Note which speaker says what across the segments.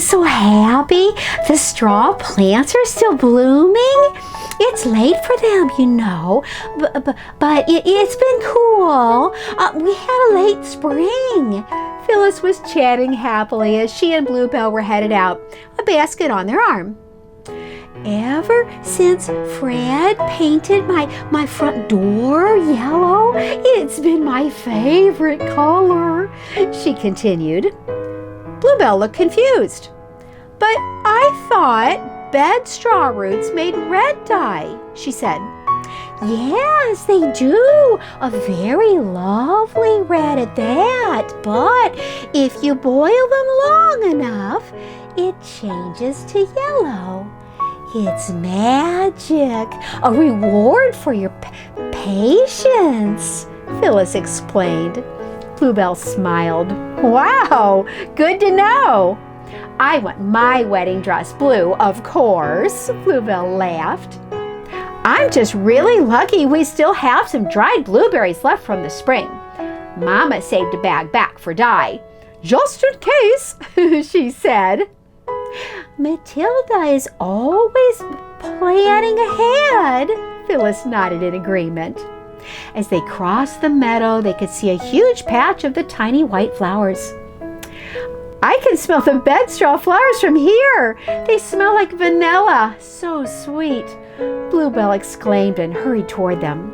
Speaker 1: so happy. The straw plants are still blooming. It's late for them, you know, but it's been cool. We had a late spring. Phyllis was chatting happily as she and Bluebell were headed out, a basket on their arm. Ever since Fred painted my front door yellow, it's been my favorite color, she continued. Bluebell looked confused. But I thought bed straw roots made red dye, she said. Yes, they do. A very lovely red at that. But if you boil them long enough, it changes to yellow. It's magic, a reward for your patience, Phyllis explained. Bluebell smiled. Wow, good to know. I want my wedding dress blue, of course, Bluebell laughed. I'm just really lucky we still have some dried blueberries left from the spring. Mama saved a bag back for dye, just in case, she said. Matilda is always planning ahead, Phyllis nodded in agreement. As they crossed the meadow, they could see a huge patch of the tiny white flowers. I can smell the bedstraw flowers from here. They smell like vanilla. So sweet, Bluebell exclaimed and hurried toward them.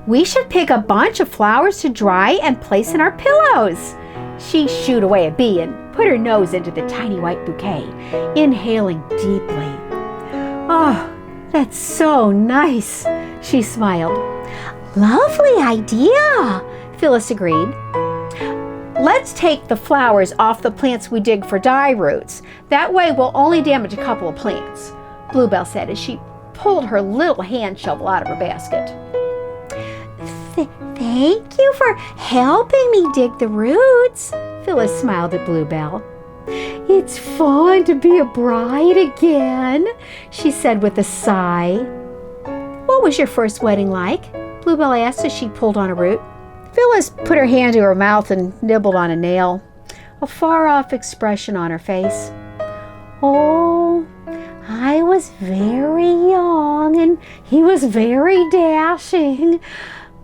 Speaker 1: We should pick a bunch of flowers to dry and place in our pillows. She shooed away a bee and put her nose into the tiny white bouquet, inhaling deeply. Oh, that's so nice, she smiled. Lovely idea, Phyllis agreed. Let's take the flowers off the plants we dig for dye roots. That way we'll only damage a couple of plants, Bluebell said as she pulled her little hand shovel out of her basket. Thank you for helping me dig the roots, Phyllis smiled at Bluebell. It's fun to be a bride again, she said with a sigh. What was your first wedding like? Bluebell asked as she pulled on a root. Phyllis put her hand to her mouth and nibbled on a nail, a far-off expression on her face. Oh, I was very young and he was very dashing.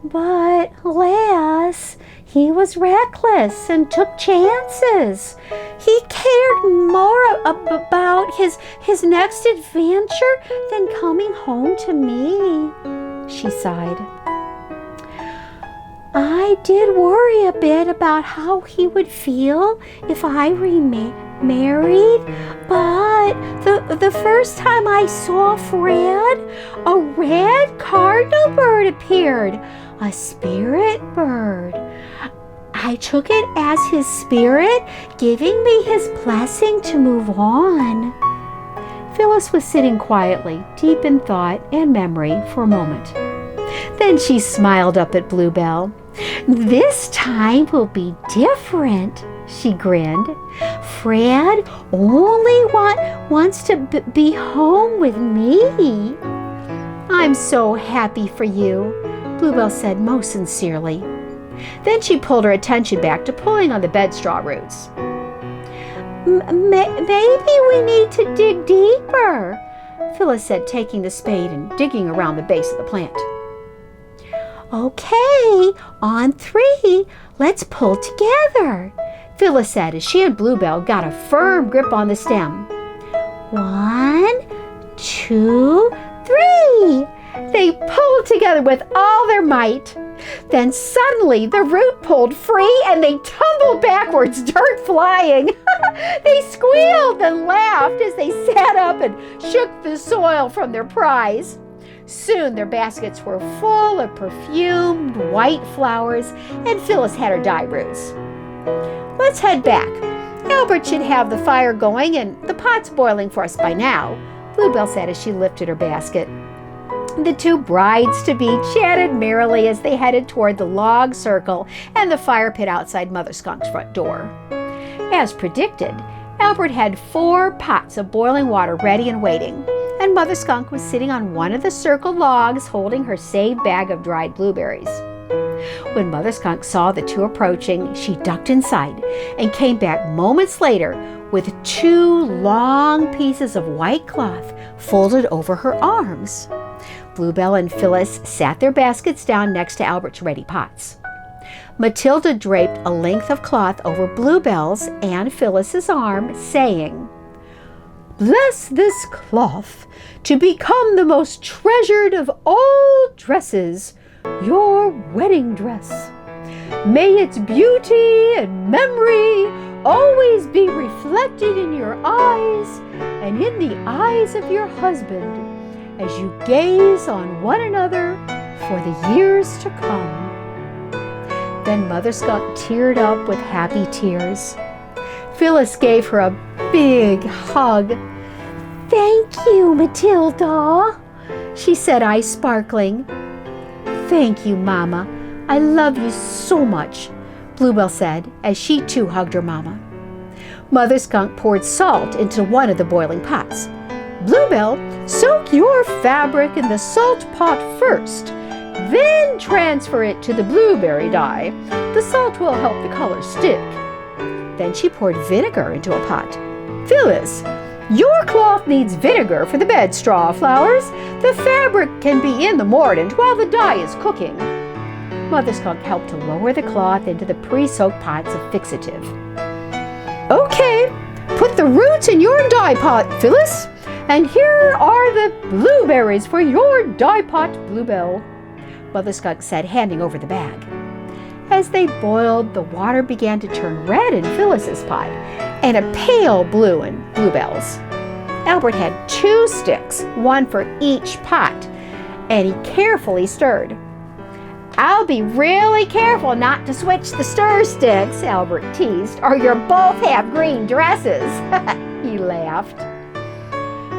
Speaker 1: But alas, he was reckless and took chances. He cared more about his next adventure than coming home to me, she sighed. I did worry a bit about how he would feel if I remarried, but the first time I saw Fred, a red cardinal bird appeared, a spirit bird. I took it as his spirit giving me his blessing to move on. Phyllis was sitting quietly, deep in thought and memory for a moment. Then she smiled up at Bluebell. This time will be different, she grinned. Fred only wants to be home with me. I'm so happy for you, Bluebell said most sincerely. Then she pulled her attention back to pulling on the bedstraw roots. Maybe we need to dig deeper, Phyllis said, taking the spade and digging around the base of the plant. Okay, on 3, let's pull together, Phyllis said as she and Bluebell got a firm grip on the stem. 1, 2, 3. They pulled together with all their might. Then suddenly the root pulled free and they tumbled backwards, dirt flying. They squealed and laughed as they sat up and shook the soil from their prize. Soon their baskets were full of perfumed white flowers, and Phyllis had her dye roots. Let's head back. Albert should have the fire going and the pots boiling for us by now, Bluebell said as she lifted her basket. The two brides-to-be chatted merrily as they headed toward the log circle and the fire pit outside Mother Skunk's front door. As predicted, Albert had 4 pots of boiling water ready and waiting, and Mother Skunk was sitting on one of the circle logs holding her saved bag of dried blueberries. When Mother Skunk saw the two approaching, she ducked inside and came back moments later with 2 long pieces of white cloth folded over her arms. Bluebell and Phyllis sat their baskets down next to Albert's ready pots. Matilda draped a length of cloth over Bluebell's and Phyllis's arm, saying, "Bless this cloth to become the most treasured of all dresses, your wedding dress. May its beauty and memory always be reflected in your eyes and in the eyes of your husband as you gaze on one another for the years to come." Then Mother Skunk teared up with happy tears. Phyllis gave her a big hug. "Thank you, Matilda," she said, eyes sparkling. "Thank you, Mama. I love you so much," Bluebell said as she too hugged her Mama. Mother Skunk poured salt into one of the boiling pots. "Bluebell, soak your fabric in the salt pot first. Then transfer it to the blueberry dye. The salt will help the color stick." Then she poured vinegar into a pot. "Phyllis, your cloth needs vinegar for the bed straw flowers. The fabric can be in the mordant while the dye is cooking." Mother Skunk helped to lower the cloth into the pre-soaked pots of fixative. "Okay, put the roots in your dye pot, Phyllis. And here are the blueberries for your dye pot, Bluebell," Mother Skunk said, handing over the bag. As they boiled, the water began to turn red in Phyllis's pot and a pale blue in Bluebell's. Albert had 2 sticks, one for each pot, and he carefully stirred. "I'll be really careful not to switch the stir sticks," Albert teased, "or you'll both have green dresses." He laughed.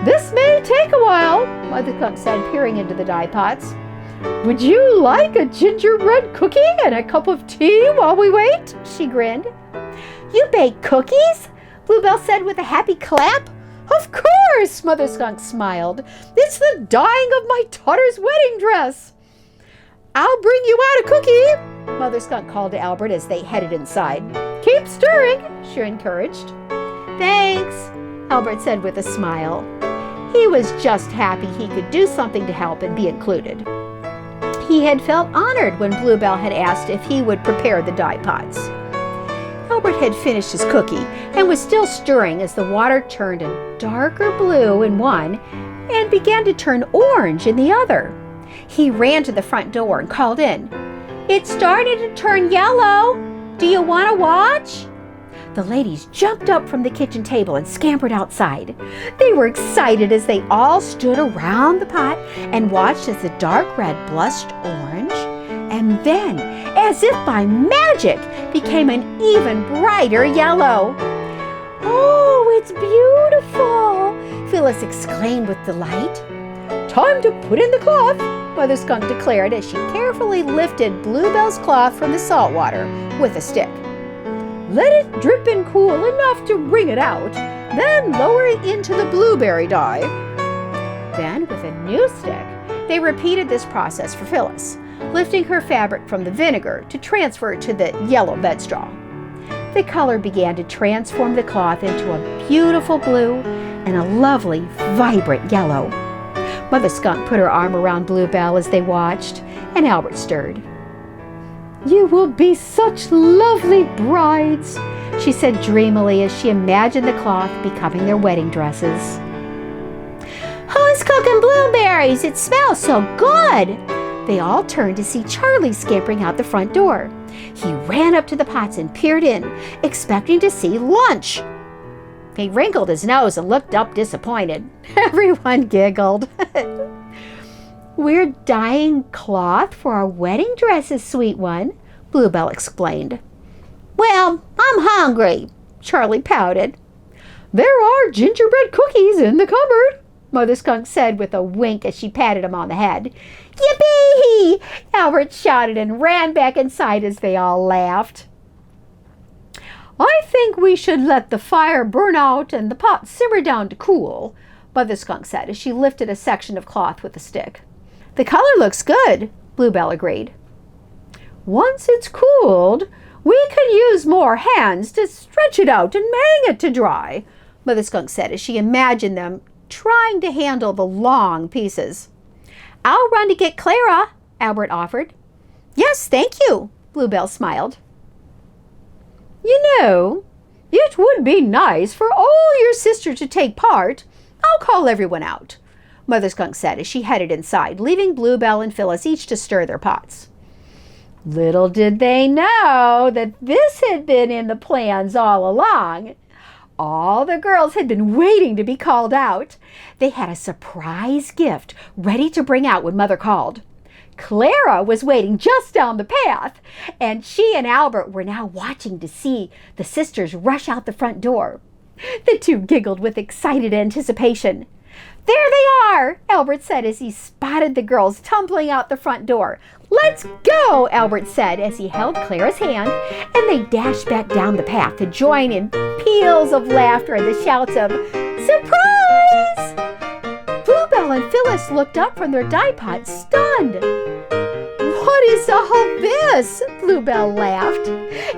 Speaker 1: "This may take a while," Mother Skunk said, peering into the dye pots. "Would you like a gingerbread cookie and a cup of tea while we wait?" She grinned. "You bake cookies?" Bluebell said with a happy clap. "Of course," Mother Skunk smiled. "It's the dyeing of my daughter's wedding dress." "I'll bring you out a cookie," Mother Skunk called to Albert as they headed inside. "Keep stirring," she encouraged. "Thanks," Albert said with a smile. He was just happy he could do something to help and be included. He had felt honored when Bluebell had asked if he would prepare the dye pots. Albert had finished his cookie and was still stirring as the water turned a darker blue in one and began to turn orange in the other. He ran to the front door and called in, "It's starting to turn yellow. Do you want to watch?" The ladies jumped up from the kitchen table and scampered outside. They were excited as they all stood around the pot and watched as the dark red blushed orange and then, as if by magic, became an even brighter yellow. "Oh, it's beautiful!" Phyllis exclaimed with delight. "Time to put in the cloth," Mother Skunk declared as she carefully lifted Bluebell's cloth from the salt water with a stick. "Let it drip and cool enough to wring it out, then lower it into the blueberry dye." Then, with a new stick, they repeated this process for Phyllis, lifting her fabric from the vinegar to transfer it to the yellow bed straw. The color began to transform the cloth into a beautiful blue and a lovely, vibrant yellow. Mother Skunk put her arm around Bluebell as they watched, and Albert stirred. "You will be such lovely brides," she said dreamily as she imagined the cloth becoming their wedding dresses. "Who's cooking blueberries? It smells so good!" They all turned to see Charlie scampering out the front door. He ran up to the pots and peered in, expecting to see lunch. He wrinkled his nose and looked up disappointed. Everyone giggled. "We're dyeing cloth for our wedding dresses, sweet one," Bluebell explained. "Well, I'm hungry," Charlie pouted. "There are gingerbread cookies in the cupboard," Mother Skunk said with a wink as she patted him on the head. "Yippee!" Albert shouted and ran back inside as they all laughed. "I think we should let the fire burn out and the pot simmer down to cool," Mother Skunk said as she lifted a section of cloth with a stick. "The color looks good," Bluebell agreed. Once it's cooled, we could use more hands to stretch it out and hang it to dry, Mother Skunk said as she imagined them trying to handle the long pieces. I'll run to get Clara, Albert offered. Yes, thank you, Bluebell smiled. You know, it would be nice for all your sisters to take part. I'll call everyone out, Mother Skunk said as she headed inside, leaving Bluebell and Phyllis each to stir their pots. Little did they know that this had been in the plans all along. All the girls had been waiting to be called out. They had a surprise gift ready to bring out when Mother called. Clara was waiting just down the path, and she and Albert were now watching to see the sisters rush out the front door. The two giggled with excited anticipation. There they are, Albert said as he spotted the girls tumbling out the front door. Let's go, Albert said as he held Clara's hand, and they dashed back down the path to join in peals of laughter and the shouts of surprise! Bluebell and Phyllis looked up from their dye pots, stunned. What is all this? Bluebell laughed,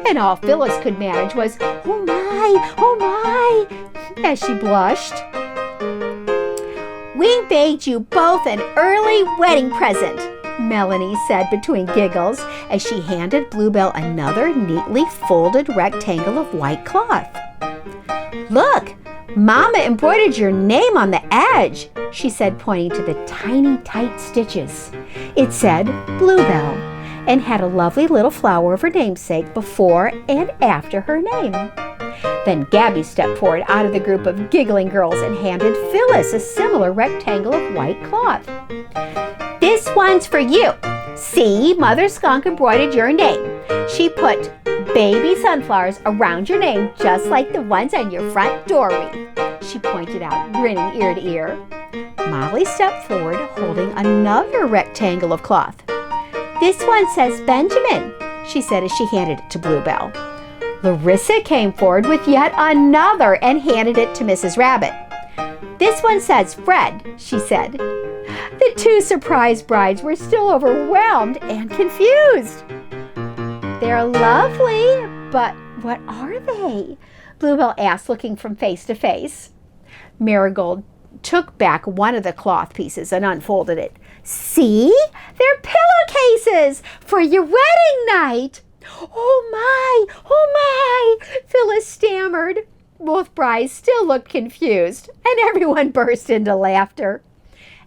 Speaker 1: and all Phyllis could manage was, oh my, as she blushed. We made you both an early wedding present, Melanie said between giggles as she handed Bluebell another neatly folded rectangle of white cloth. Look, Mama embroidered your name on the edge, she said, pointing to the tiny, tight stitches. It said Bluebell and had a lovely little flower of her namesake before and after her name. Then Gabby stepped forward out of the group of giggling girls and handed Phyllis a similar rectangle of white cloth. This one's for you. See, Mother Skunk embroidered your name. She put baby sunflowers around your name just like the ones on your front door wreath, she pointed out, grinning ear to ear. Molly stepped forward holding another rectangle of cloth. This one says Benjamin, she said as she handed it to Bluebell. Larissa came forward with yet another and handed it to Mrs. Rabbit. This one says Fred, she said. The two surprise brides were still overwhelmed and confused. They're lovely, but what are they? Bluebell asked, looking from face to face. Marigold took back one of the cloth pieces and unfolded it. See? They're pillowcases for your wedding night. Oh my, Phyllis stammered. Both brides still looked confused, and everyone burst into laughter.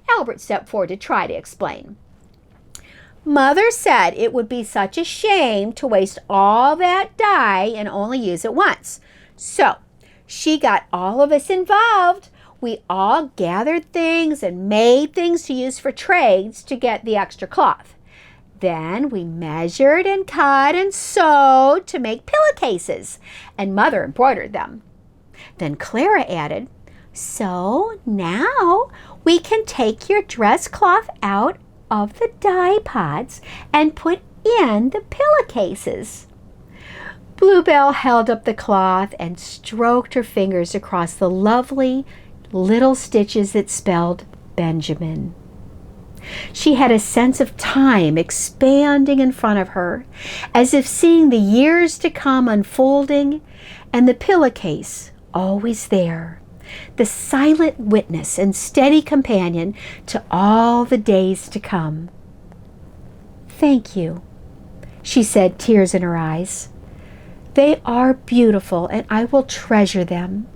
Speaker 1: Albert stepped forward to try to explain. Mother said it would be such a shame to waste all that dye and only use it once. So she got all of us involved. We all gathered things and made things to use for trades to get the extra cloth. Then we measured and cut and sewed to make pillowcases, and Mother embroidered them. Then Clara added, so now we can take your dress cloth out of the dye pots and put in the pillowcases. Bluebell held up the cloth and stroked her fingers across the lovely little stitches that spelled Benjamin. She had a sense of time expanding in front of her, as if seeing the years to come unfolding, and the pillowcase always there, the silent witness and steady companion to all the days to come. Thank you, she said, tears in her eyes. They are beautiful, and I will treasure them.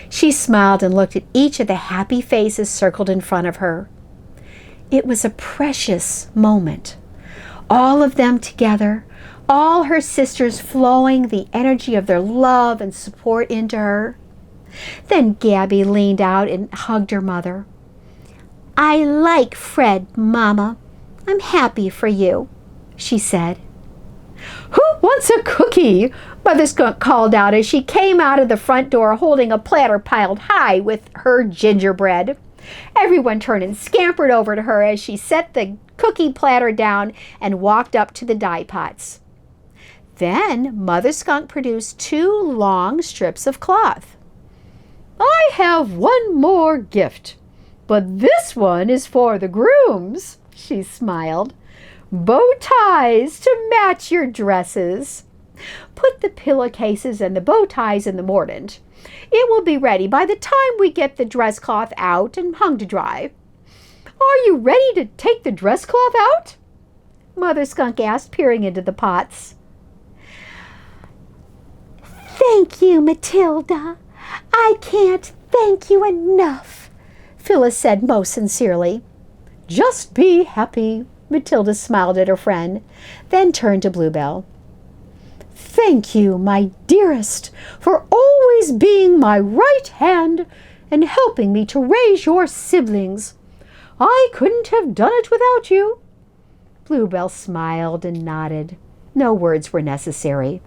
Speaker 1: She smiled and looked at each of the happy faces circled in front of her. It was a precious moment. All of them together, all her sisters flowing the energy of their love and support into her. Then Gabby leaned out and hugged her mother. I like Fred, Mama. I'm happy for you, she said. Who wants a cookie? Mother Skunk called out as she came out of the front door holding a platter piled high with her gingerbread. Everyone turned and scampered over to her as she set the cookie platter down and walked up to the dye pots. Then Mother Skunk produced 2 long strips of cloth. I have one more gift, but this one is for the grooms, she smiled. bow ties to match your dresses. Put the pillowcases and the bow ties in the mordant. It will be ready by the time we get the dress cloth out and hung to dry. Are you ready to take the dress cloth out? Mother Skunk asked, peering into the pots. Thank you, Matilda. I can't thank you enough, Phyllis said most sincerely. Just be happy, Matilda smiled at her friend, then turned to Bluebell. Thank you, my dearest, for always being my right hand and helping me to raise your siblings. I couldn't have done it without you. Bluebell smiled and nodded. No words were necessary.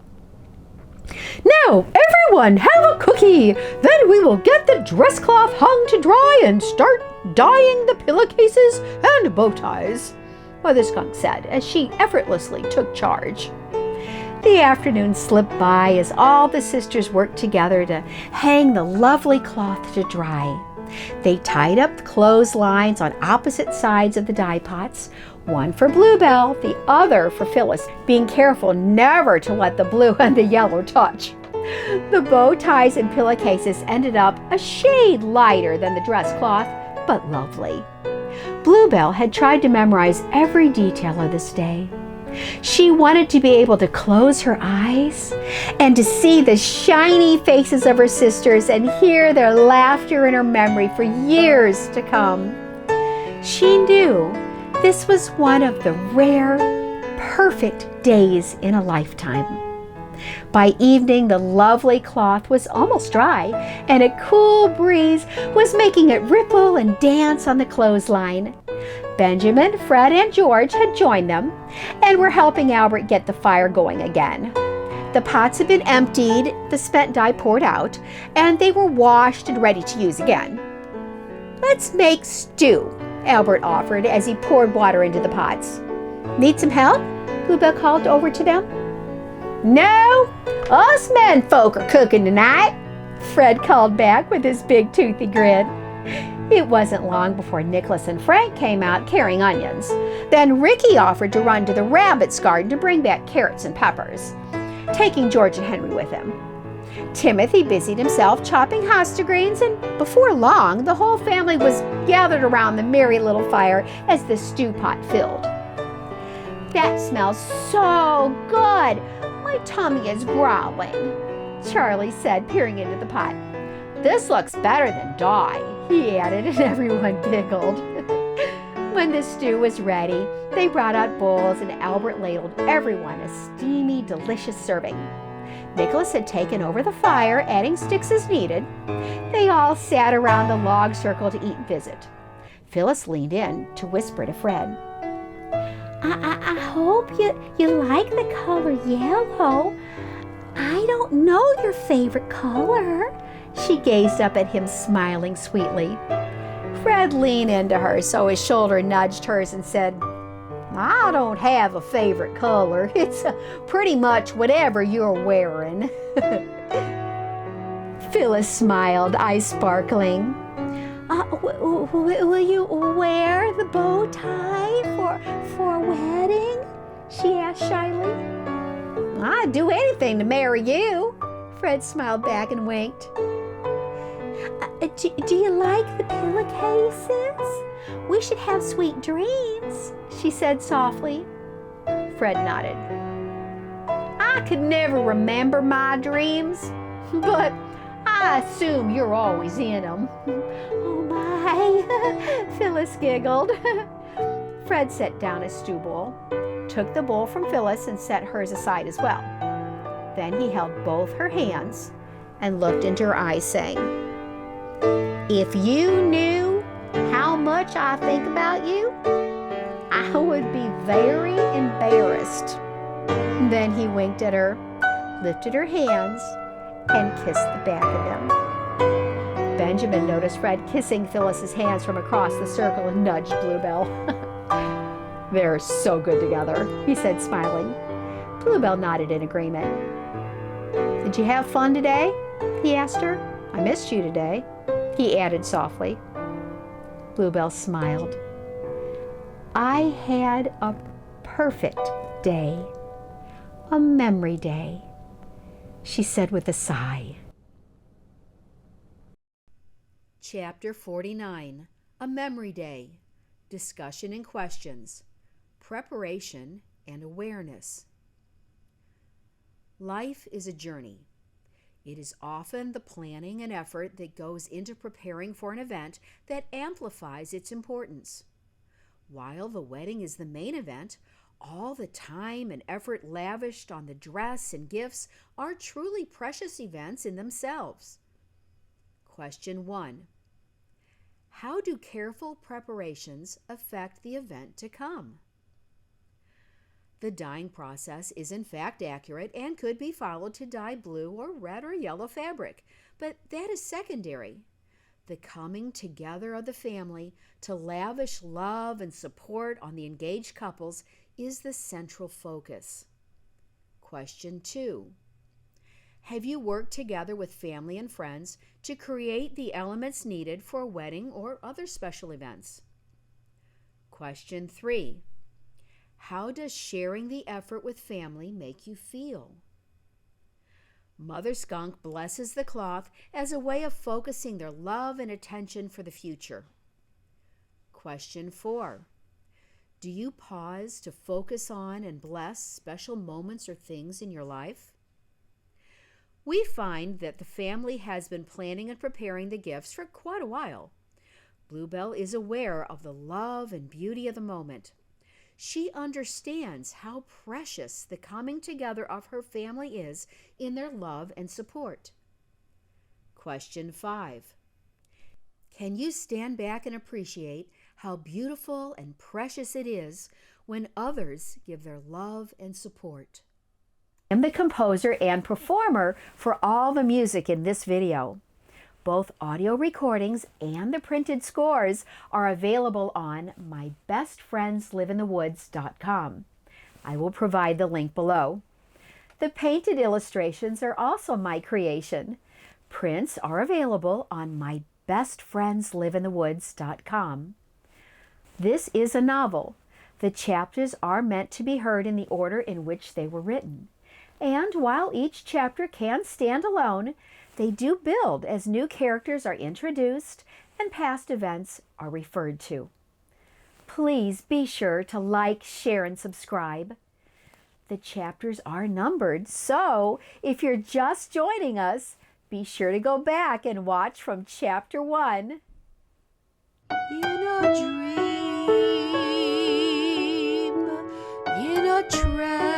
Speaker 1: Now, everyone, have a cookie. Then we will get the dress cloth hung to dry and start dyeing the pillowcases and bow ties, Mother Skunk said as she effortlessly took charge. The afternoon slipped by as all the sisters worked together to hang the lovely cloth to dry. They tied up the clotheslines on opposite sides of the dye pots, one for Bluebell, the other for Phyllis, being careful never to let the blue and the yellow touch. The bow ties and pillowcases ended up a shade lighter than the dress cloth, but lovely. Bluebell had tried to memorize every detail of this day. She wanted to be able to close her eyes and to see the shiny faces of her sisters and hear their laughter in her memory for years to come. She knew this was one of the rare, perfect days in a lifetime. By evening, the lovely cloth was almost dry, and a cool breeze was making it ripple and dance on the clothesline. Benjamin, Fred, and George had joined them and were helping Albert get the fire going again. The pots had been emptied, the spent dye poured out, and they were washed and ready to use again. Let's make stew, Albert offered as he poured water into the pots. Need some help? Bluebell called over to them. No, us men folk are cooking tonight, Fred called back with his big toothy grin. It wasn't long before Nicholas and Frank came out carrying onions. Then Ricky offered to run to the rabbit's garden to bring back carrots and peppers, taking George and Henry with him. Timothy busied himself chopping hosta greens, and before long, the whole family was gathered around the merry little fire as the stew pot filled. That smells so good. My tummy is growling, Charlie said, peering into the pot. This looks better than dye, he added, and everyone giggled. When the stew was ready, they brought out bowls and Albert ladled everyone a steamy, delicious serving. Nicholas had taken over the fire, adding sticks as needed. They all sat around the log circle to eat and visit. Phyllis leaned in to whisper to Fred. I hope you like the color yellow. I don't know your favorite color. She gazed up at him, smiling sweetly. Fred leaned into her so his shoulder nudged hers and said, I don't have a favorite color. It's pretty much whatever you're wearing. Phyllis smiled, eyes sparkling. Will you wear the bow tie for a wedding? She asked shyly. I'd do anything to marry you. Fred smiled back and winked. Do you like the pillowcases? We should have sweet dreams, she said softly. Fred nodded. I could never remember my dreams, but I assume you're always in them. Oh my, Phyllis giggled. Fred set down his stew bowl, took the bowl from Phyllis and set hers aside as well. Then he held both her hands and looked into her eyes, saying, If you knew how much I think about you, I would be very embarrassed. Then he winked at her, lifted her hands, and kissed the back of them. Benjamin noticed Fred kissing Phyllis's hands from across the circle and nudged Bluebell. They're so good together, he said, smiling. Bluebell nodded in agreement. Did you have fun today? He asked her. I missed you today, he added softly. Bluebell smiled. I had a perfect day, a memory day, she said with a sigh.
Speaker 2: Chapter 49, A Memory Day, Discussion and Questions, Preparation and Awareness. Life is a journey. It is often the planning and effort that goes into preparing for an event that amplifies its importance. While the wedding is the main event, all the time and effort lavished on the dress and gifts are truly precious events in themselves. Question 1. How do careful preparations affect the event to come? The dyeing process is in fact accurate and could be followed to dye blue or red or yellow fabric, but that is secondary. The coming together of the family to lavish love and support on the engaged couples is the central focus. Question 2. Have you worked together with family and friends to create the elements needed for a wedding or other special events? Question 3. How does sharing the effort with family make you feel? Mother Skunk blesses the cloth as a way of focusing their love and attention for the future. Question 4. Do you pause to focus on and bless special moments or things in your life? We find that the family has been planning and preparing the gifts for quite a while. Bluebell is aware of the love and beauty of the moment. She understands how precious the coming together of her family is in their love and support. Question 5. Can you stand back and appreciate how beautiful and precious it is when others give their love and support?
Speaker 1: I am the composer and performer for all the music in this video. Both audio recordings and the printed scores are available on mybestfriendsliveinthe.woods.com. I will provide the link below. The painted illustrations are also my creation. Prints are available on mybestfriendsliveinthe.woods.com. This is a novel. The chapters are meant to be heard in the order in which they were written. And while each chapter can stand alone, they do build as new characters are introduced and past events are referred to. Please be sure to like, share, and subscribe. The chapters are numbered, so if you're just joining us, be sure to go back and watch from chapter 1.
Speaker 2: In a dream, in a trance.